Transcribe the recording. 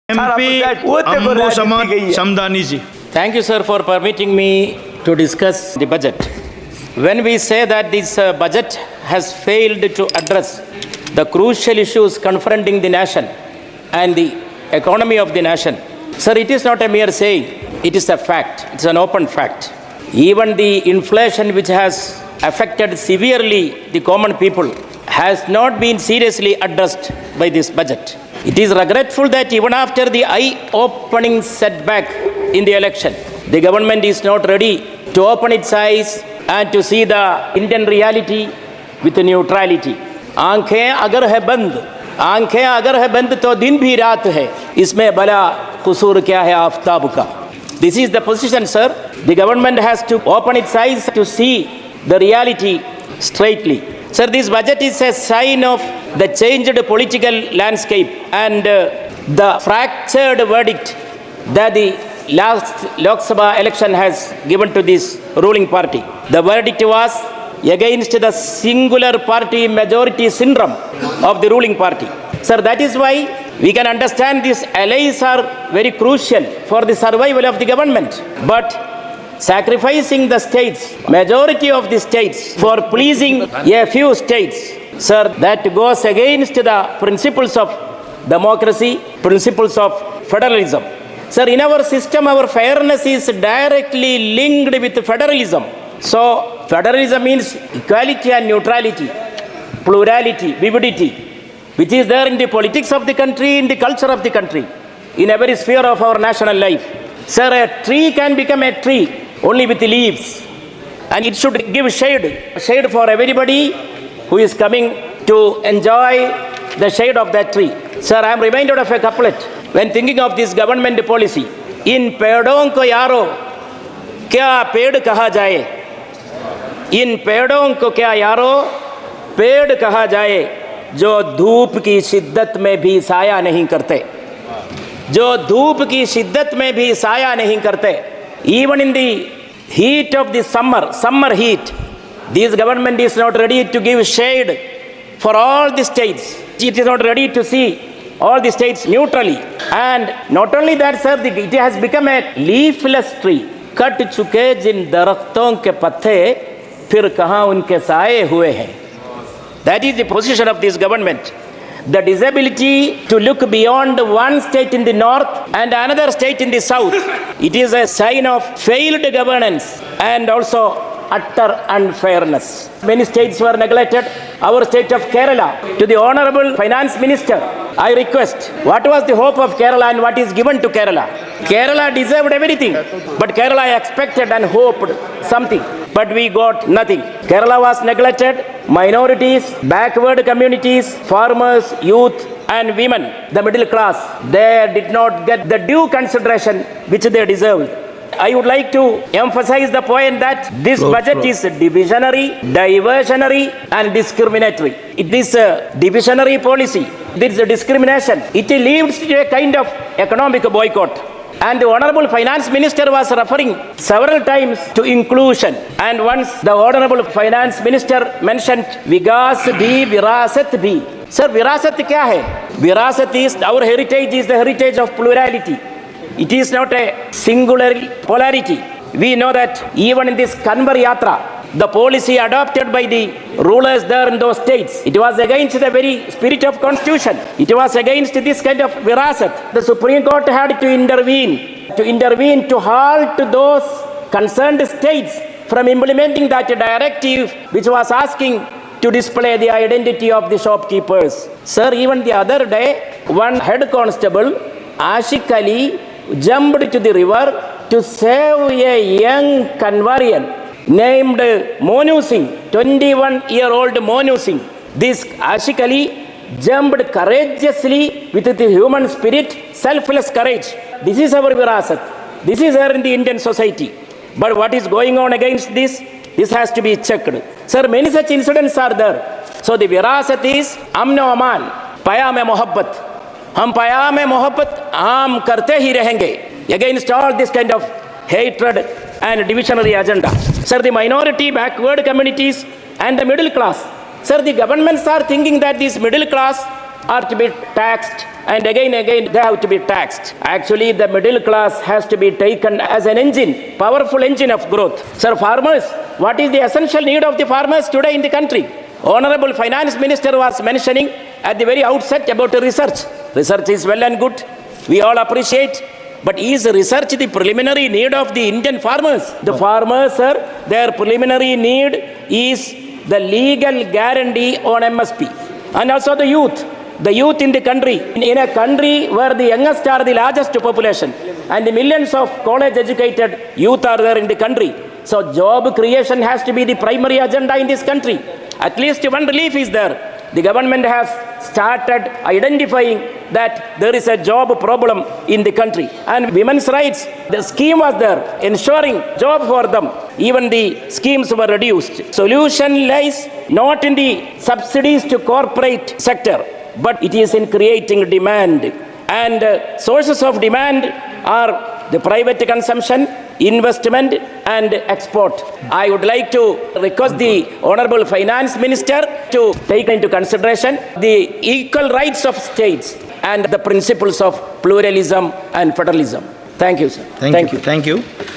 MP Ambu Samad Samdani ji. Thank you, sir, for permitting me to discuss the budget. When we say that this budget has failed to address the crucial issues confronting the nation and the economy of the nation, sir, it is not a mere saying, it is a fact, it's an open fact. Even the inflation which has affected severely the common people has not been seriously addressed by this budget. It is regretful that even after the eye-opening setback in the election, the government is not ready to open its eyes and to see the Indian reality with neutrality. आंखें अगर है बंद तो दिन भी रात है, इसमें बड़ा कसूर क्या है आफताब का. This is the position, sir. The government has to open its eyes to see the reality straightly. Sir, this budget is a sign of the changed political landscape and the fractured verdict that the last Lok Sabha election has given to this ruling party. The verdict was against the singular party majority syndrome of the ruling party. Sir, that is why we can understand these allies are very crucial for the survival of the government. But sacrificing the states, majority of the states, for pleasing a few states, sir, that goes against the principles of democracy, principles of federalism. Sir, in our system, our fairness is directly linked with federalism. So, federalism means equality and neutrality, plurality, vividity, which is there in the politics of the country, in the culture of the country, in every sphere of our national life. Sir, a tree can become a tree only with leaves, and it should give shade for everybody who is coming to enjoy the shade of that tree. Sir, I am reminded of a couplet when thinking of this government policy. In पेड़ों को यारो क्या पेड़ कहा जाए, इन पेड़ों को क्या यारो पेड़ कहा जाए, जो धूप की शिद्दत में भी साया नहीं करते, जो धूप की शिद्दत में भी साया नहीं करते. Even in the heat of the summer heat, this government is not ready to give shade for all the states. It is not ready to see all the states neutrally. And not only that, sir, it has become a leafless tree. Cut चुके जिन दरख्तों के पत्ते फिर कहाँ उनके साए हुए हैं. That is the position of this government. The disability to look beyond one state in the north and another state in the south. It is a sign of failed governance and also utter unfairness. Many states were neglected. Our state of Kerala, to the Honorable Finance Minister, I request, what was the hope of Kerala and what is given to Kerala? Kerala deserved everything, but Kerala expected and hoped something, but we got nothing. Kerala was neglected. Minorities, backward communities, farmers, youth and women, the middle class, they did not get the due consideration which they deserved. I would like to emphasize the point that this budget is divisionary, diversionary and discriminatory. It is a divisionary policy. There is a discrimination. It leads to a kind of economic boycott. And the Honorable Finance Minister was referring several times to inclusion. And once the Honorable Finance Minister mentioned Vigas bhi, Virasat bhi. Sir, Virasat kya hai? Virasat is, our heritage is the heritage of plurality. It is not a singular polarity. We know that even in this Kanbar Yatra, the policy adopted by the rulers there in those states, it was against the very spirit of constitution. It was against this kind of virasat. The Supreme Court had to intervene to halt those concerned states from implementing that directive which was asking to display the identity of the shopkeepers. Sir, even the other day, one head constable, Ashik Ali, jumped to the river to save a young Kanwarian named Monu Singh, 21-year-old Monu Singh. This Ashik Ali jumped courageously with the human spirit, selfless courage. This is our virasat. This is here in the Indian society. But what is going on against this? This has to be checked. Sir, many such incidents are there. So the virasat is amno aman, paya mein mohabbat. हम पया में मोहब्बत आम करते ही रहेंगे against all this kind of hatred and divisionary agenda. Sir, the minority, backward communities and the middle class. Sir, the governments are thinking that these middle class are to be taxed and again they have to be taxed. Actually, the middle class has to be taken as an engine, powerful engine of growth. Sir, farmers, what is the essential need of the farmers today in the country? Honorable Finance Minister was mentioning at the very outset about research. Research is well and good. We all appreciate. But is research the preliminary need of the Indian farmers? The farmers, sir, their preliminary need is the legal guarantee on MSP. And also the youth. The youth in the country. In a country where the youngest are the largest population and the millions of college educated youth are there in the country. So job creation has to be the primary agenda in this country. At least one relief is there. The government has started identifying that there is a job problem in the country. And women's rights, the scheme was there, ensuring job for them. Even the schemes were reduced. Solution lies not in the subsidies to corporate sector, but it is in creating demand. And sources of demand are the private consumption, investment and export. I would like to request the Honorable Finance Minister to take into consideration the equal rights of states and the principles of pluralism and federalism. Thank you, sir. Thank you.